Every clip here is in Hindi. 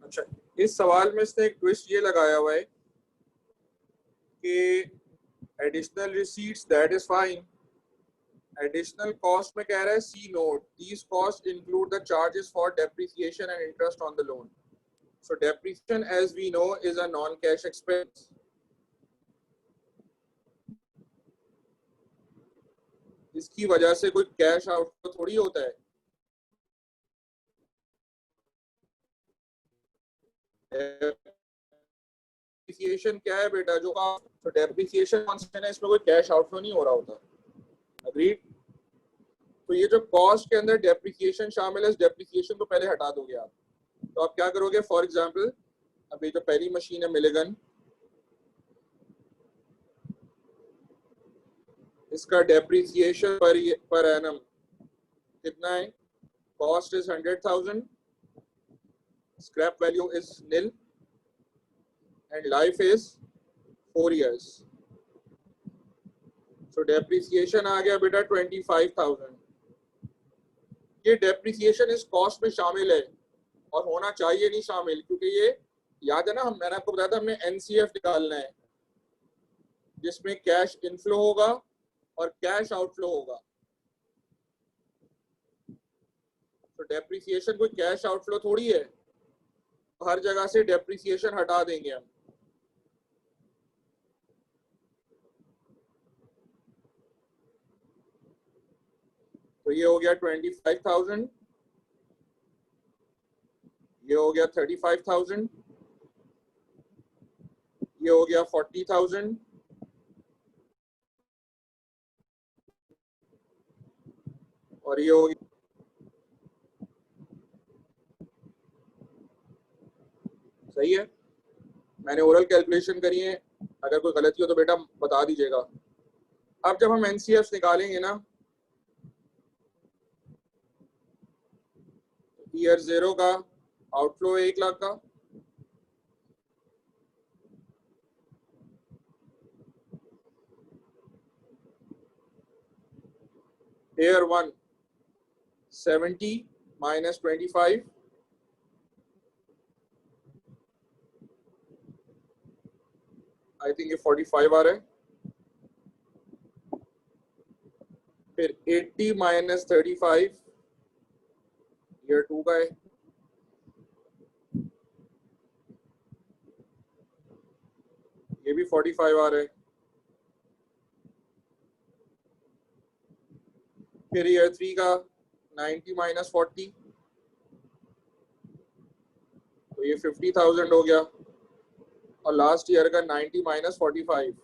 अच्छा, इस सवाल में इसने एक ट्विस्ट ये लगाया हुआ है कि additional receipts, that is fine. Additional cost में कह रहा है see note, these cost include the charges for depreciation and interest on the loan. So depreciation as we know is a non cash expense. इसकी वजह से कोई कैश आउटफ्लो थोड़ी होता है। डेप्रिसिएशन क्या है बेटा, जो तो डेप्रिसिएशन कॉन्स्टेंट है, इसमें कोई कैश आउटफ्लो नहीं हो रहा होता। अग्रीड? तो ये जो कॉस्ट के अंदर डेप्रिसिएशन शामिल है, इस डेप्रिसिएशन को पहले हटा दोगे आप। तो आप क्या करोगे, फॉर एग्जांपल अभी जो पहली मशीन है मिलेगन, इसका डेप्रिसिएशन पर एनम कितना है? Cost is 100,000, scrap value is nil and life is 4 years। So depreciation आ गया बेटा 25,000। ये डेप्रिसिएशन इस कॉस्ट में शामिल है और होना चाहिए नहीं शामिल, क्योंकि ये याद है ना, मैंने आपको बताया था हमें एनसीएफ निकालना है जिसमें कैश इनफ्लो होगा और कैश आउटफ्लो होगा। तो डेप्रिसिएशन कोई कैश आउटफ्लो थोड़ी है, तो हर जगह से डेप्रिसिएशन हटा देंगे हम। तो ये हो गया 25,000, ये हो गया 35,000, ये हो गया 40,000 और ये हो गया। सही है, मैंने ओरल कैलकुलेशन करी है, अगर कोई गलती हो तो बेटा बता दीजिएगा। अब जब हम एनसीएफ निकालेंगे ना, ईयर 0 का आउटफ्लो 1 लाख का, ईयर 1 70 माइनस 25, आई थिंक ये 45 आ रहा है। फिर 80 माइनस 35 ईयर 2 का है। ये भी 45 आ रहा है। फिर ईयर 3 का 90 माइनस 40, तो ये 50,000 हो गया। और लास्ट ईयर का 90 माइनस 45,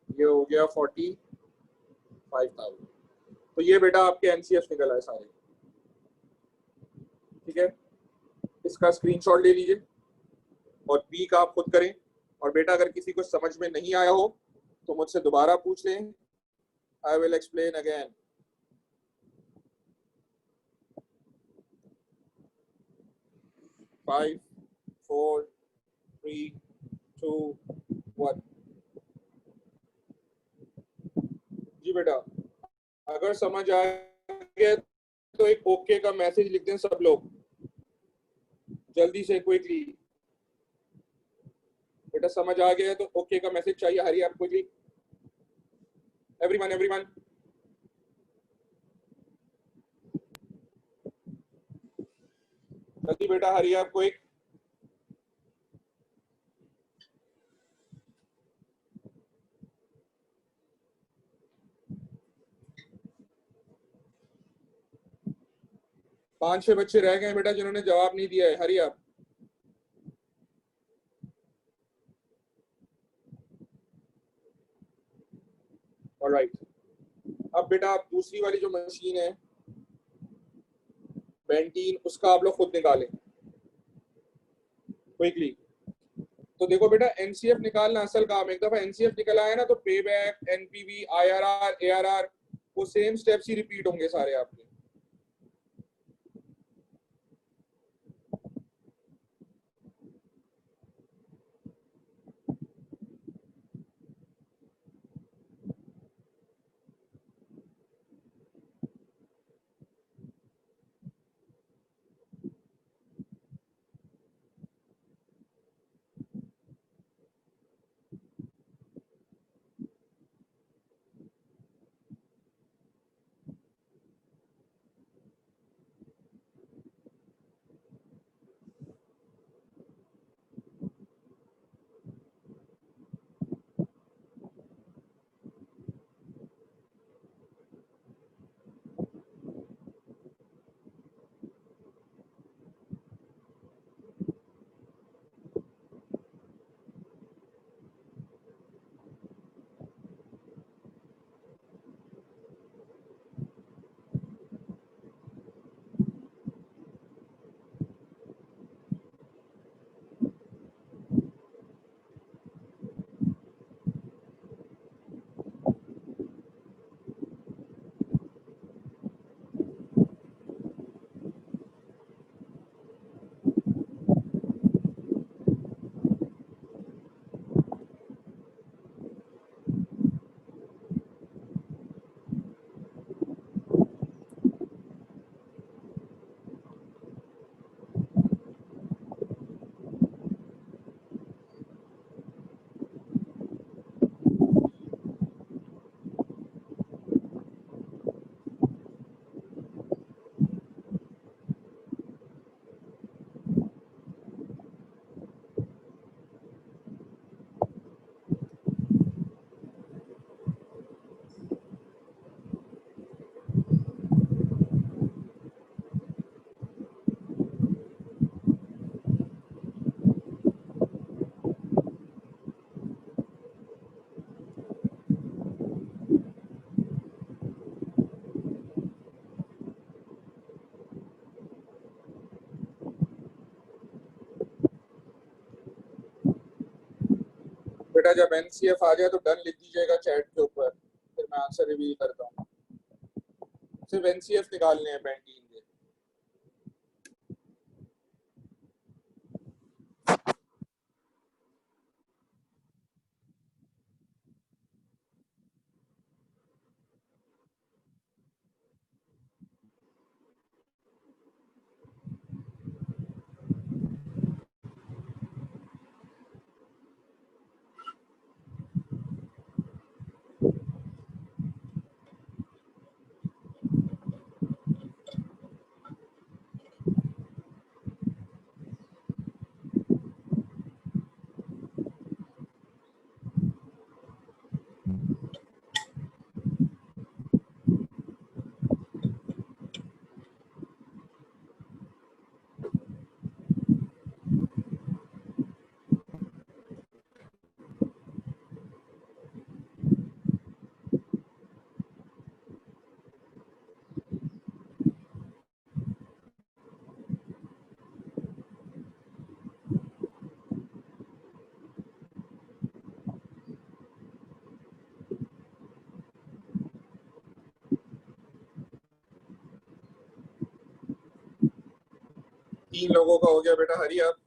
ये हो गया 45,000। तो ये बेटा आपके एनसीएफ निकल आए सारे। ठीक है, इसका स्क्रीनशॉट ले लीजिए और बी का आप खुद करें। और बेटा अगर किसी को समझ में नहीं आया हो तो मुझसे दोबारा पूछ लें, I will explain again. Five, 4, 3, 2, 1। जी बेटा, अगर समझ आ गया तो एक ओके का मैसेज लिख दें सब लोग जल्दी से, क्विकली। बेटा समझ आ गया है तो ओके का मैसेज चाहिए, हरी आप क्विकली, एवरीवन एवरीवन। जल्दी बेटा, हरी आप क्विक। पांच छह बच्चे रह गए बेटा जिन्होंने जवाब नहीं दिया है, हरी आप। ऑलराइट, अब बेटा आप दूसरी वाली जो मशीन है बेंटीन, उसका आप लोग खुद निकालें क्विकली। तो देखो बेटा, एनसीएफ निकालना असल काम है। एक दफा एनसीएफ निकल आया ना तो पे बैक, एनपीवी, आईआरआर, एआरआर, वो सेम स्टेप्स ही रिपीट होंगे सारे आपके। बेटा जब एनसीएफ आ जाए तो डन लिख दीजिएगा चैट के ऊपर, फिर मैं आंसर रिवील करता हूँ। सिर्फ एनसीएफ निकालने हैं पेंटीन के। तीन लोगों का हो गया बेटा, हरी आप।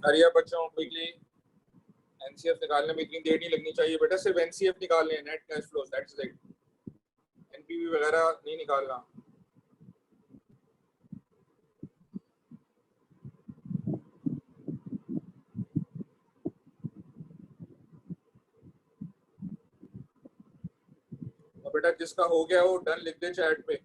हरी आप बच्चों क्विकली। एनसीएफ निकालने में इतनी देर नहीं लगनी चाहिए बेटा, सिर्फ एनसीएफ निकालने हैं, net cash flow, that's it. NPV वगैरह नहीं निकालना। और बेटा जिसका हो गया वो डन लिख दे चैट पे।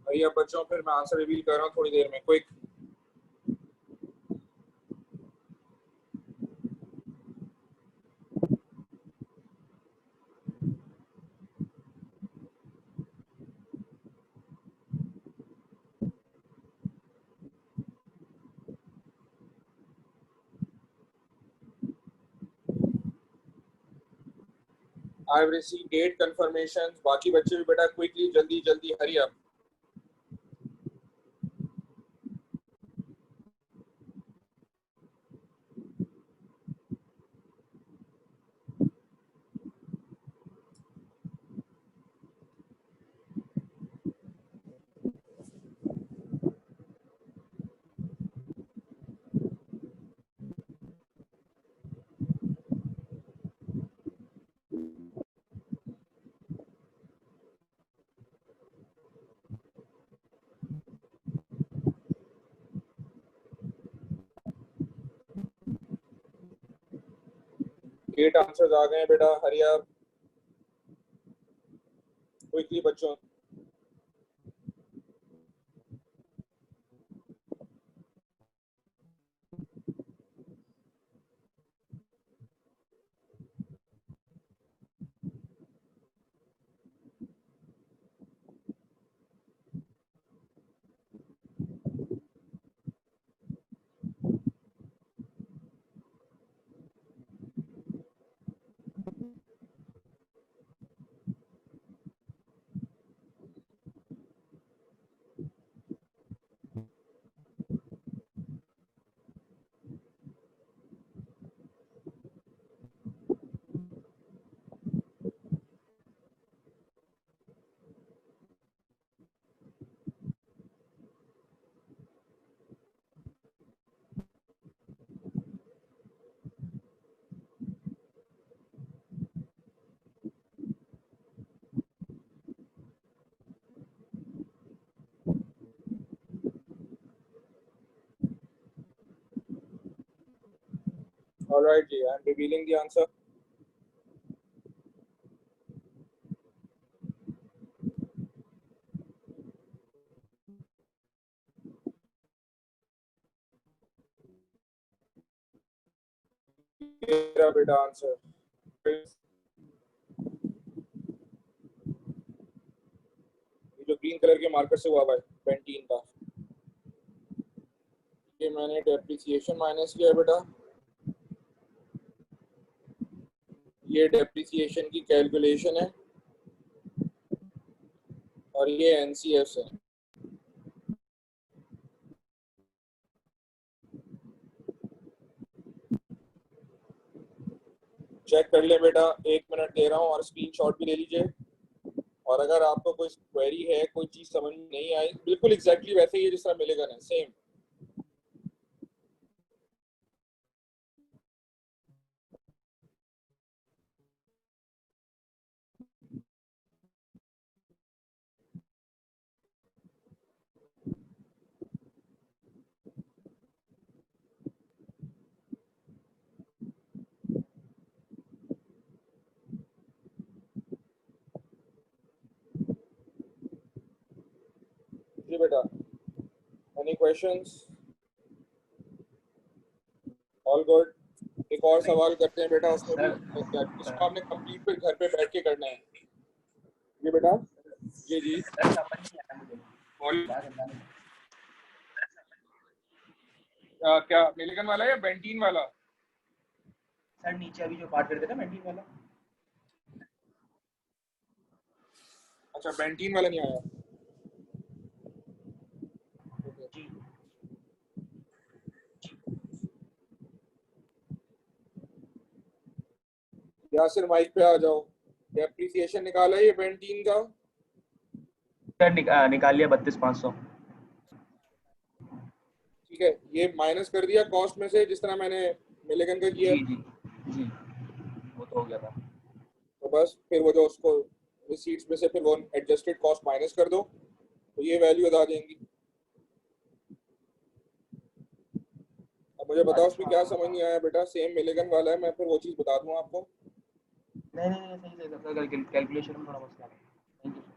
हरी आप बच्चों, फिर मैं आंसर रिवील कर रहा हूँ थोड़ी देर में, क्विक। I've received 8 confirmations. बाकी बच्चे भी बेटा क्विकली जल्दी जल्दी हरी अप. एट आंसर्स आ गए हैं बेटा, हरी अप क्विकली बच्चों. All right जी, I'm revealing the answer. मेरा बेटा आंसर जो ग्रीन कलर के मार्कर से हुआ है पेंटीन का, ये मैंने डेप्रिसिएशन माइनस किया बेटा. ये डेप्रिसिएशन की कैलकुलेशन है और ये एनसीएफ है. चेक कर ले बेटा, 1 मिनट दे रहा हूँ और स्क्रीनशॉट भी ले लीजिए. और अगर आपको कोई क्वेरी है, कोई चीज समझ में नहीं आई, बिल्कुल एग्जैक्टली वैसे ही जिस तरह मिलेगा ना, सेम. जी बेटा, एनी क्वेश्चंस? All good. एक और सवाल करते हैं बेटा, उसमें भी इसको आपने कंप्लीट फिर घर पे बैठ के करना है. जी बेटा. जी जी. क्या मिलिगन वाला या बेंटीन वाला? सर नीचे अभी जो पार्ट करते थे ना बेंटीन वाला. अच्छा, बेंटीन वाला नहीं आया. जी. यासिर माइक पे आ जाओ. डेप्रिसिएशन निकाला है ये बेंटीन का? सर निकाल लिया 32,500. ठीक है, ये माइनस कर दिया कॉस्ट में से, जिस तरह मैंने मिलिगन का किया. जी जी जी, वो तो हो गया था. तो बस फिर वो जो उसको रिसीट्स में से फिर वो एडजस्टेड कॉस्ट माइनस कर दो, तो ये वैल्यू आ जाएंगी. अब मुझे बताओ उसमें क्या समझ नहीं आया बेटा. सेम मिलिगन वाला है, मैं फिर वो चीज़ बता दूँ आपको. नहीं सही सर, कैलकुलेशन में थोड़ा मसला है. Thank you sir.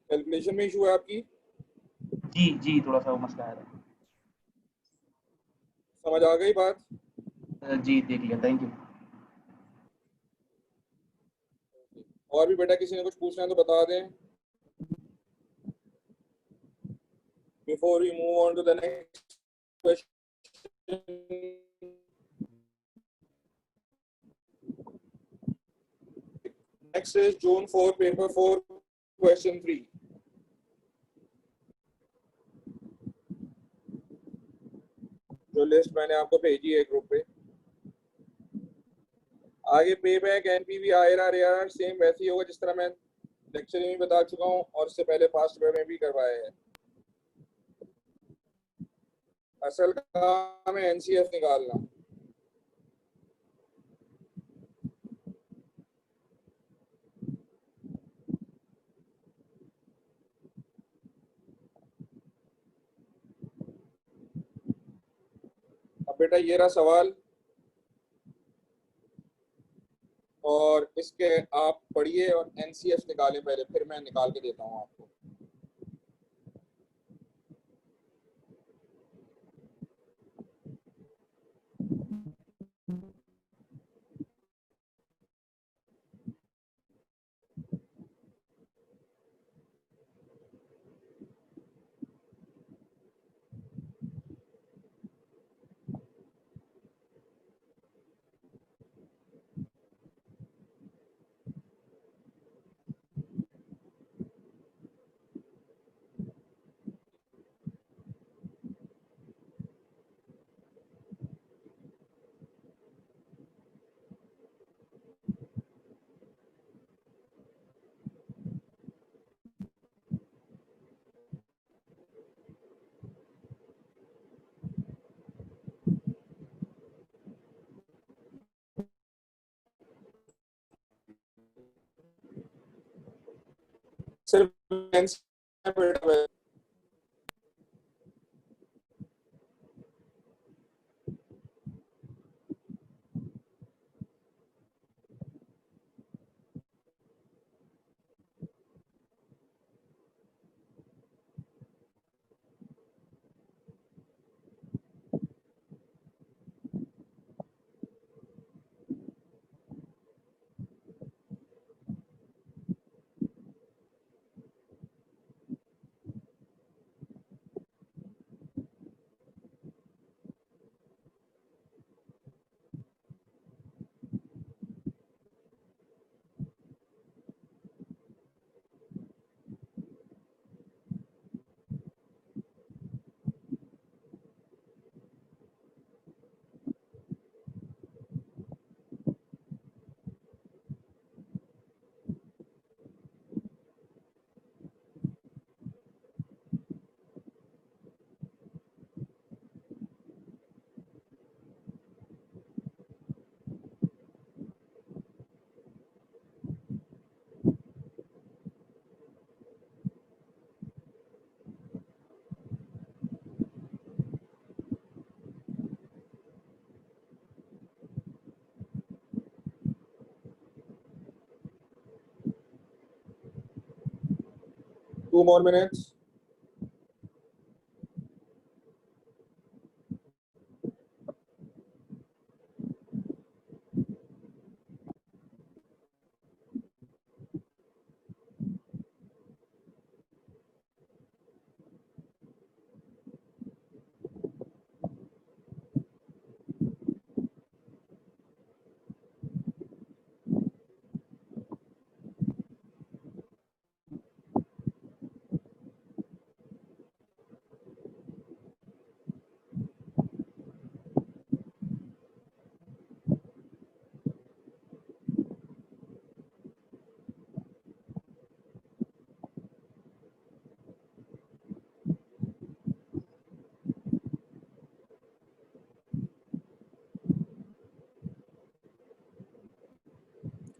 कैलकुलेशन में इशू है आपकी? जी थोड़ा सा वो मसला है. समझ आ गई बात? जी देख लिया, थैंक यू. और भी बेटा किसी ने कुछ पूछना है तो बता दें, before we move on to the next question. Next is June 4, paper 4, question 3. जो लिस्ट मैंने आपको भेजी है ग्रुप पे। आगे पे back NPV IRR ARR same वैसे ही होगा जिस तरह मैं लेक्चर में बता चुका हूँ और इससे पहले पास्ट पेपर में भी करवाया है। असल काम है एनसीएफ निकालना। अब बेटा ये रहा सवाल और इसके आप पढ़िए और एनसीएफ निकालें पहले, फिर मैं निकाल के देता हूँ आपको। सिर्फ NCF 2 more minutes.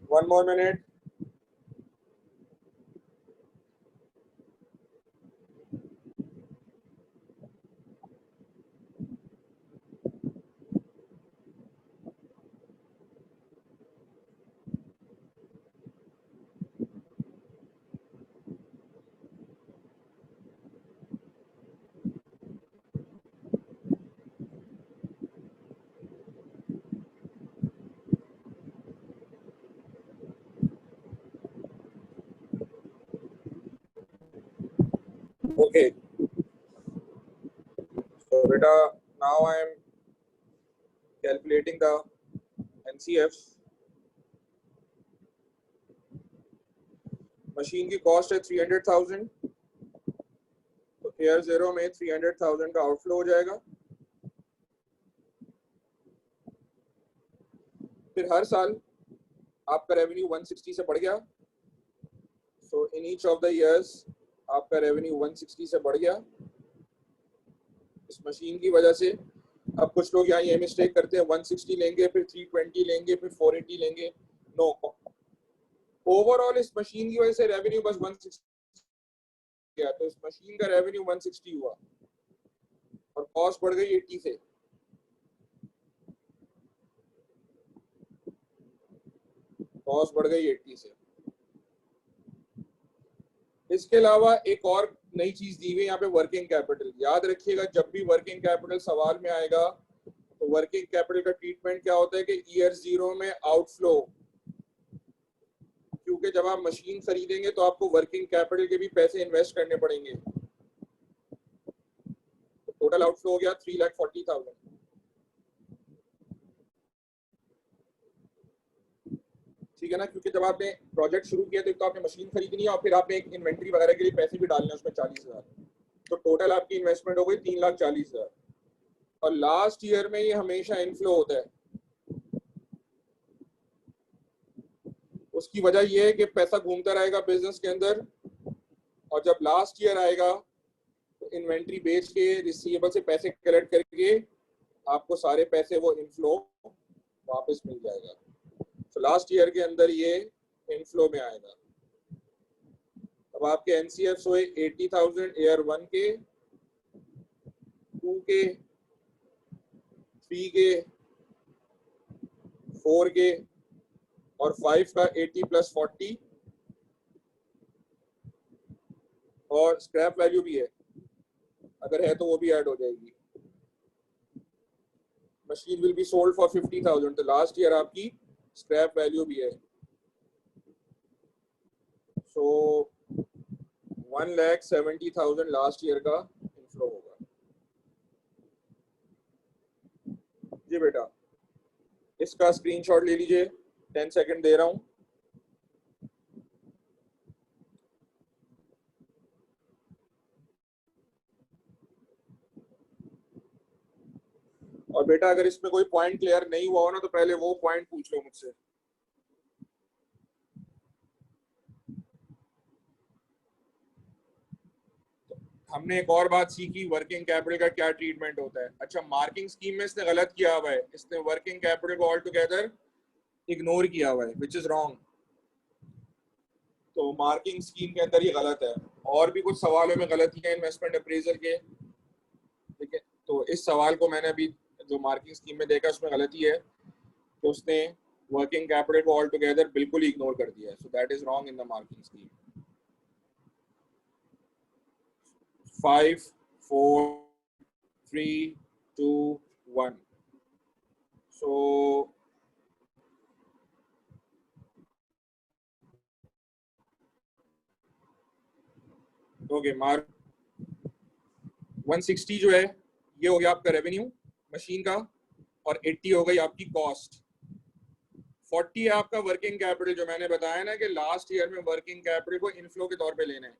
One more minute. Okay. So beta, now I am calculating the NCFs. Machine की कॉस्ट है 300,000, तो ईयर 0 में 300,000 का आउटफ्लो हो जाएगा। फिर हर साल आपका रेवेन्यू 160 से बढ़ गया, so in each of the years आपका रेवेन्यू 160 से बढ़ गया इस मशीन की वजह से। अब कुछ लोग यहाँ ये मिस्टेक करते हैं, 160 लेंगे फिर 320 लेंगे फिर 480 लेंगे। नो, ओवरऑल इस मशीन की वजह से रेवेन्यू बस 160 गया, तो इस मशीन का रेवेन्यू 160 हुआ और कॉस्ट बढ़ गई 80 से। कॉस्ट बढ़ गई 80 से। इसके अलावा एक और नई चीज दी हुई यहाँ पे, वर्किंग कैपिटल। याद रखिएगा जब भी वर्किंग कैपिटल सवाल में आएगा तो वर्किंग कैपिटल का ट्रीटमेंट क्या होता है कि ईयर 0 में आउटफ्लो, क्योंकि जब आप मशीन खरीदेंगे तो आपको वर्किंग कैपिटल के भी पैसे इन्वेस्ट करने पड़ेंगे। तो टोटल आउटफ्लो हो गया 3,40,000। ठीक है ना, क्योंकि जब आपने प्रोजेक्ट शुरू किया तो आपने मशीन खरीदनी है और फिर आपने एक इन्वेंट्री वगैरह के लिए पैसे भी डालने हैं उसमें 40,000, तो टोटल आपकी इन्वेस्टमेंट हो गई 3,40,000। और लास्ट ईयर में ये हमेशा इनफ्लो होता है। उसकी वजह यह है कि पैसा घूमता रहेगा बिजनेस के अंदर, और जब लास्ट ईयर आएगा तो इन्वेंट्री बेच के रिसीवेबल से पैसे कलेक्ट करके आपको सारे पैसे वो इनफ्लो वापस मिल जाएगा। तो लास्ट ईयर के अंदर ये इनफ्लो में आएगा। अब आपके एनसीएफ हुए 80,000 ईयर 1 के, 2 के, 3 के, 4 के और 5 का 80 + 40, और स्क्रैप वैल्यू भी है, अगर है तो वो भी ऐड हो जाएगी। Machine will be sold for 50,000, तो लास्ट ईयर आपकी स्क्रैप वैल्यू भी है। सो 1,70,000 लास्ट ईयर का इनफ्लो होगा। जी बेटा, इसका स्क्रीनशॉट ले लीजिए, 10 सेकंड दे रहा हूं। और बेटा अगर इसमें कोई पॉइंट क्लियर नहीं हुआ हो ना तो पहले वो पॉइंट पूछ लो मुझसे। हमने एक और बात सीखी, वर्किंग कैपिटल का क्या ट्रीटमेंट होता है। अच्छा, मार्किंग स्कीम में इसने गलत किया हुआ है, इसने वर्किंग कैपिटल को ऑल टुगेदर इग्नोर किया हुआ है, विच इज रॉन्ग। तो मार्किंग स्कीम के अंदर ये गलत है। और भी कुछ सवालों में गलती है इन्वेस्टमेंट अप्रेजल के, ठीक है। तो इस सवाल को मैंने अभी जो मार्किंग स्कीम में देखा उसमें गलती है, तो उसने वर्किंग कैपिटल को ऑल टुगेदर बिल्कुल इग्नोर कर दिया है। So that is wrong in the marking scheme. 5 4 3 2 1। So okay, mark 160 जो है ये हो गया आपका रेवेन्यू मशीन का, और 80 हो गई आपकी कॉस्ट। 40 है आपका वर्किंग कैपिटल, जो मैंने बताया ना कि लास्ट ईयर में वर्किंग कैपिटल को इनफ्लो के तौर पे लेना है,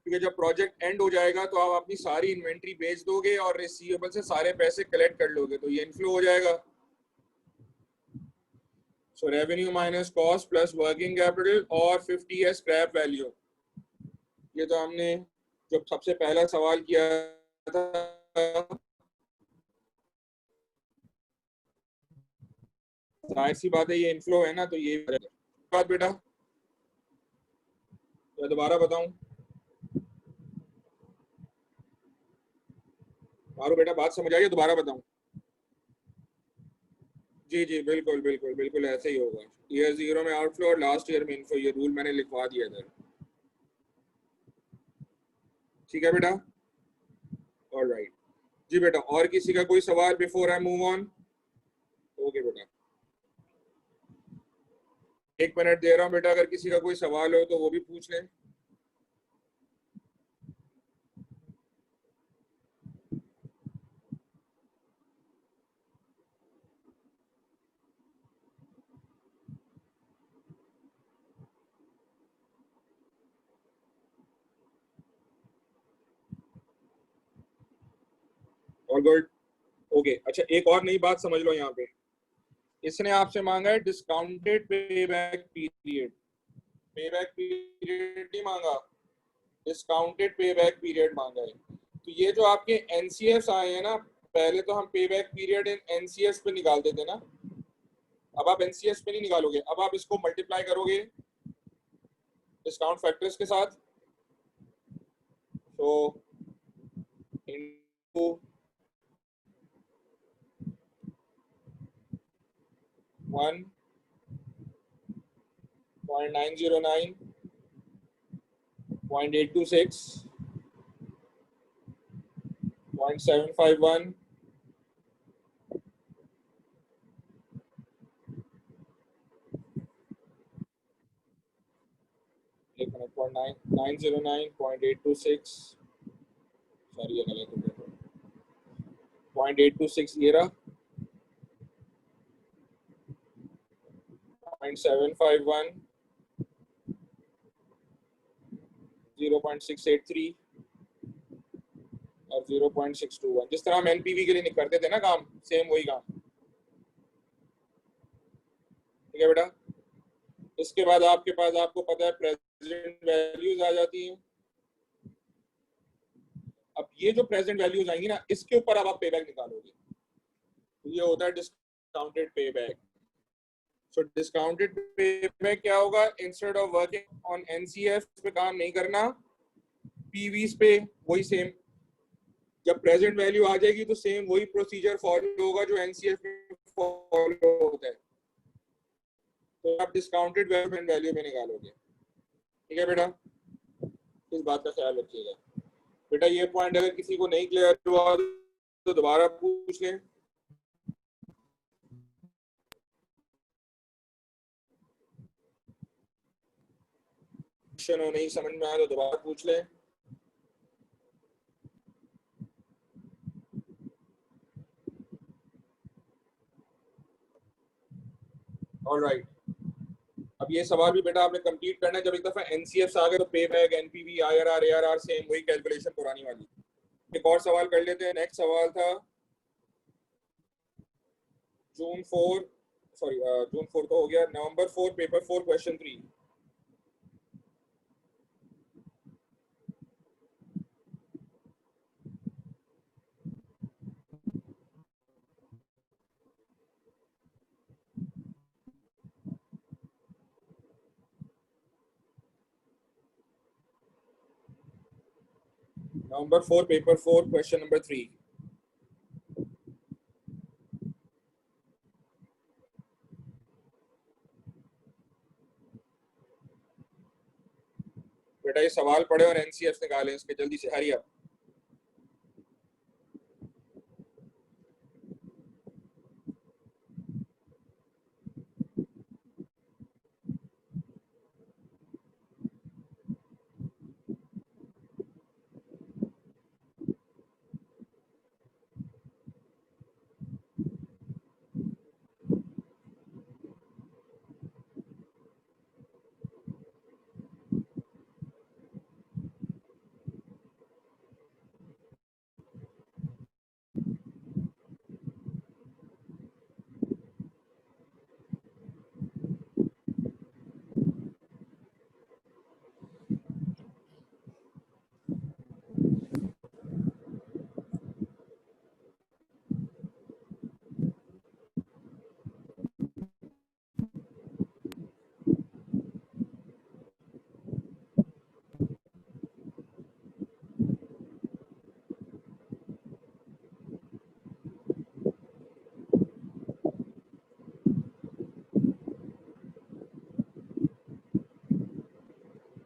क्योंकि जब प्रोजेक्ट एंड हो जाएगा तो आप अपनी सारी इन्वेंट्री बेच दोगे और रिसीवेबल से सारे पैसे कलेक्ट कर लोगे, तो ये इनफ्लो हो जाएगा। So revenue minus cost plus working capital, और 50 है स्क्रैप वैल्यू। ये तो हमने जब सबसे पहला सवाल किया था, जाहिर सी बात है ये इनफ्लो है ना, तो ये बात बेटा तो दोबारा बताऊं, मारो बेटा बात समझ आई, दोबारा बताऊं। जी जी बिल्कुल बिल्कुल बिल्कुल ऐसे ही होगा। ईयर 0 में आउटफ्लो और लास्ट ईयर में इनफ्लो, ये रूल मैंने लिखवा दिया इधर। ठीक है बेटा, ऑलराइट। जी बेटा, और किसी का कोई सवाल before I move on? Okay बेटा, 1 मिनट दे रहा हूँ बेटा, अगर किसी का कोई सवाल हो तो वो भी पूछ लें। All good. ओके अच्छा, एक और नई बात समझ लो यहाँ पे, इसने आपसे मांगा है discounted payback period. Payback period नहीं मांगा, डिस्काउंटेड पेबैक पीरियड मांगा है। तो ये जो आपके एनसीएफ आए हैं ना, पहले तो हम पेबैक पीरियड इन एनसीएफ पे निकालते थे ना, अब आप एनसीएफ पे नहीं निकालोगे, अब आप इसको मल्टीप्लाई करोगे डिस्काउंट फैक्टर्स के साथ। तो इनटू 1.909 0.826 0.751 909.826, सॉरी ये गलत हो गया, 0.826 ये रहा, 0.751 0.683 और 0.621। जिस तरह हम एनपीवी के लिए करते थे ना काम, सेम वही काम। ठीक है बेटा, इसके बाद आपके पास, आपको पता है, प्रेजेंट वैल्यूज आ जाती हैं। अब ये जो प्रेजेंट वैल्यूज आएंगी ना, इसके ऊपर अब आप पेबैक निकालोगे, तो ये होता है डिस्काउंटेड पेबैक। सो डिस्काउंटेड पेबैक क्या होगा, instead of working on NCF पे काम नहीं करना, पीवीज पे वही सेम, जब प्रेजेंट वैल्यू आ जाएगी तो सेम वही प्रोसीजर फॉलो होगा जो एनसीएफ में फॉलो होता है, तो आप डिस्काउंटेड वैल्यू में निकालोगे। ठीक है बेटा, इस बात का ख्याल रखिएगा। बेटा ये पॉइंट अगर किसी को नहीं क्लियर हुआ तो दोबारा पूछ लें। क्वेश्चन हो नहीं समझ में आया तो दोबारा पूछ लें। ऑलराइट, अब ये सवाल भी बेटा आपने कंप्लीट करना है। जब एक दफा एनसीएफ आ गए तो पे back, NPV, IRR, ARR same वही कैलकुलेशन पुरानी वाली। एक और सवाल कर लेते हैं। नेक्स्ट सवाल था जून 4, सॉरी जून 4 तो हो गया, नवंबर 4 पेपर 4 क्वेश्चन 3। नवंबर 4 पेपर 4 क्वेश्चन नंबर 3। बेटा ये सवाल पढ़े और एनसीएफ निकालें इसके, जल्दी से, hurry up.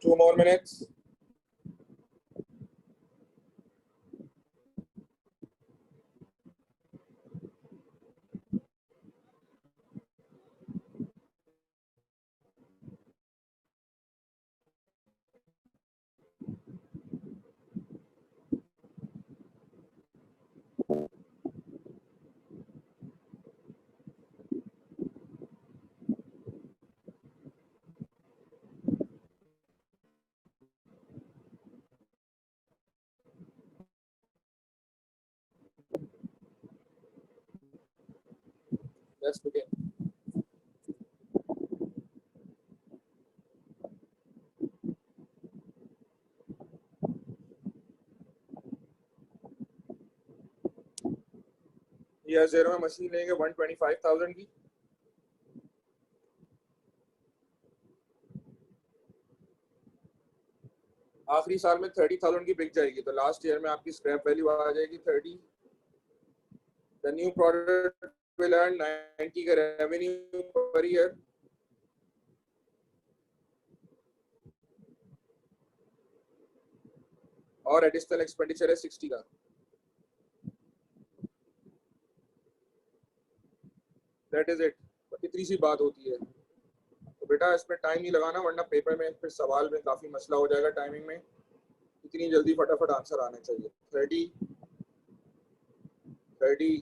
Two more minutes. Let's begin. ये ज़ेरो में मशीन लेंगे 125,000 की। आखिरी साल में 30,000 की बिक जाएगी, तो लास्ट ईयर में आपकी स्क्रैप वैल्यू आ जाएगी 30। The new product will earn 90 का रेवेन्यू पर ईयर। और एडिशनल एक्सपेंडिचर है 60 का। That is it. इतनी सी बात होती है। तो बेटा इसमें टाइम नहीं लगाना, वरना पेपर में फिर सवाल में काफ़ी मसला हो जाएगा टाइमिंग में। इतनी जल्दी फटाफट आंसर आने चाहिए। 30 30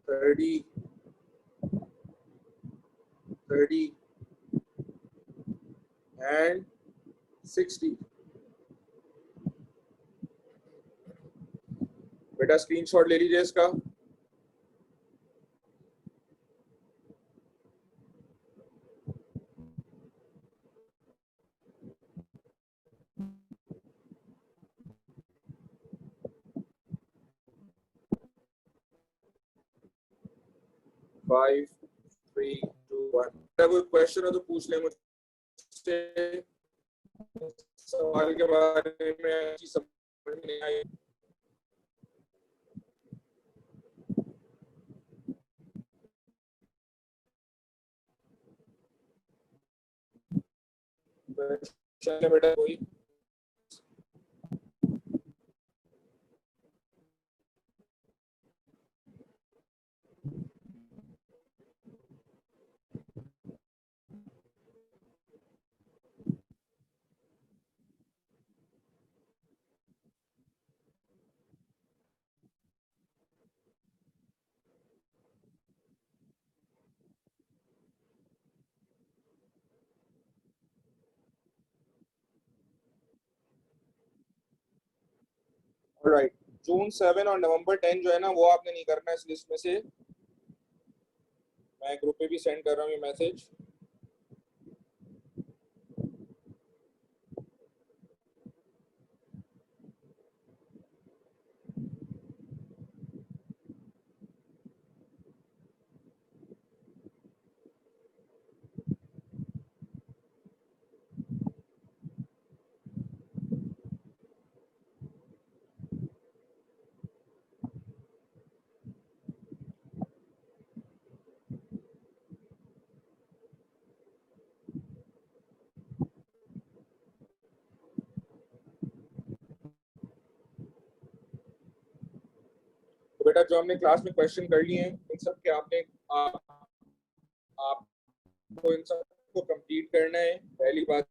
30 30 एंड 60। बेटा स्क्रीनशॉट ले लीजिए इसका। फाइव 3 2 1। कोई क्वेश्चन हो तो पूछ ले मुझसे। सवाल के बारे में अच्छी समझ नहीं आई। बेटा कोई राइट। जून 7 और नवंबर 10 जो है ना, वो आपने नहीं करना इस लिस्ट में से। मैं ग्रुप पे भी सेंड कर रहा हूँ ये मैसेज। बेटा जो हमने क्लास में क्वेश्चन कर लिए हैं, इन सब के आपने आपको इन सब को कंप्लीट करना है, पहली बात।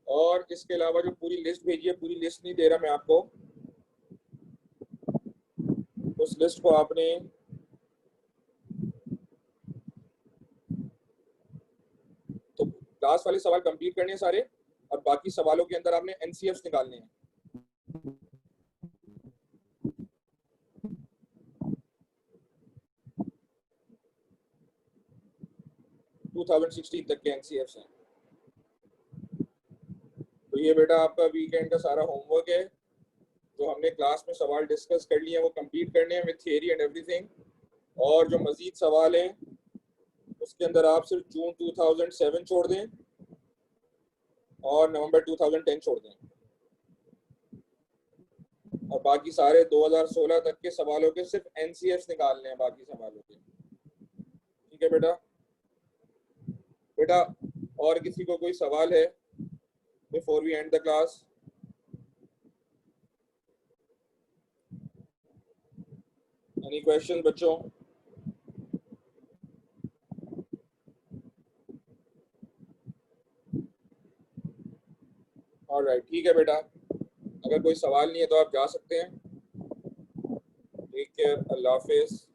और इसके अलावा जो पूरी लिस्ट भेजी है, पूरी लिस्ट नहीं दे रहा मैं आपको, उस लिस्ट को आपने तो क्लास वाले सवाल कंप्लीट करने हैं सारे, और बाकी सवालों के अंदर आपने एनसीएफ्स निकालने हैं। 2016 तक के एनसीएफ्स हैं। तो ये बेटा आपका वीकेंड का सारा होमवर्क है। जो हमने क्लास में सवाल डिस्कस कर लिए हैं वो कंप्लीट करने हैं विद थियरी एंड एवरीथिंग। और जो मजीद सवाल हैं उसके अंदर आप सिर्फ जून 2007 छोड़ दें और नवंबर 2010 छोड़ दें, और बाकी सारे 2016 तक के सवालों के सिर्फ एनसीएफ्स निकालने हैं बाकी सवालों के। ठीक है बेटा। बेटा और किसी को कोई सवाल है before we end the class? Any question बच्चों? ऑलराइट, ठीक है बेटा। अगर कोई सवाल नहीं है तो आप जा सकते हैं। टेक केयर, अल्लाह हाफिज़।